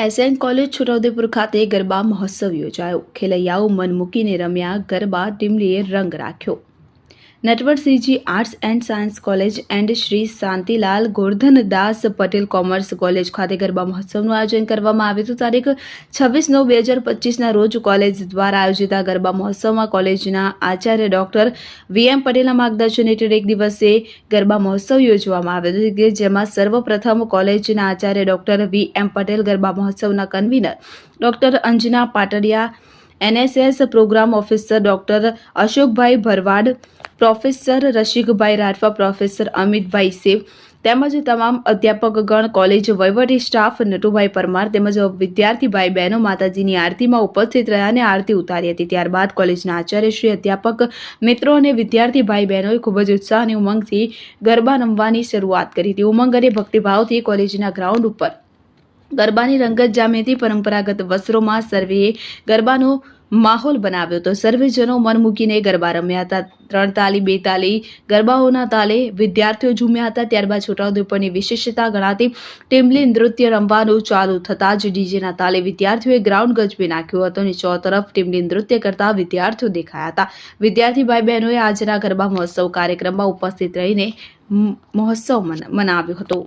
SN college Chhota Udepur ખાતે ગરબા મહોત્સવ યોજાયો। ખેલૈયાઓ મન મૂકીને રમ્યા ગરબા, ટીમલીએ રંગ રાખ્યો। Natwarsinhji arts and science college and Shri Shantilal Gordhandas Patel commerce college ખાતે ગરબા મહોત્સવનું આયોજન કરવામાં આવ્યું હતું। તારીખ 26/9/2025ના રોજ કોલેજ દ્વારા આયોજિત આ ગરબા મહોત્સવમાં કોલેજના આચાર્ય ડોક્ટર વીએમ પટેલના માર્ગદર્શન હેઠળ એક દિવસીય ગરબા મહોત્સવ યોજવામાં આવ્યો હતો, જેમાં સર્વપ્રથમ કોલેજના આચાર્ય ડોક્ટર વીએમ પટેલ, ગરબા મહોત્સવના convener doctor Anjana Patadiya, NSS program officer doctor Ashokbhai Bharwad, professor Rasikbhai Rathwa, professor Amitbhai Sev તેમજ તમામ અધ્યાપકગણ, કોલેજ વહીવટી સ્ટાફ, નટુભાઈ પરમાર તેમજ વિદ્યાર્થી ભાઈ બહેનો માતાજીની આરતીમાં ઉપસ્થિત રહ્યા અને આરતી ઉતારી હતી। ત્યારબાદ કોલેજના આચાર્યશ્રી, અધ્યાપક મિત્રો અને વિદ્યાર્થી ભાઈ બહેનોએ ખૂબ જ ઉત્સાહ અને ઉમંગથી ગરબા રમવાની શરૂઆત કરી હતી। ઉમંગ અને ભક્તિભાવથી કોલેજના ગ્રાઉન્ડ ઉપર ગરબાની રંગત જામી હતી। પરંપરાગત વસ્ત્રોમાં સર્વેએ ગરબાનો માહોલ બનાવ્યો હતો। સર્વેજનો મન મૂકીને ગરબા રમ્યા હતા। 3 તાલી 2 તાલી ગરબાઓના તાલે વિદ્યાર્થીઓ ઝૂમ્યા હતા। ત્યારબાદ છોટાઉદેપુરની વિશેષતા ગણાતી ટીમલી નૃત્ય રમવાનું ચાલુ થતાં જ ડીજેના તાલે વિદ્યાર્થીઓએ ગ્રાઉન્ડ ગજવી નાખ્યું હતું અને ચોતરફ ટીમલી નૃત્ય કરતા વિદ્યાર્થીઓ દેખાયા હતા। વિદ્યાર્થી ભાઈ બહેનોએ આજના ગરબા મહોત્સવ કાર્યક્રમમાં ઉપસ્થિત રહીને મહોત્સવ મનાવ્યો હતો।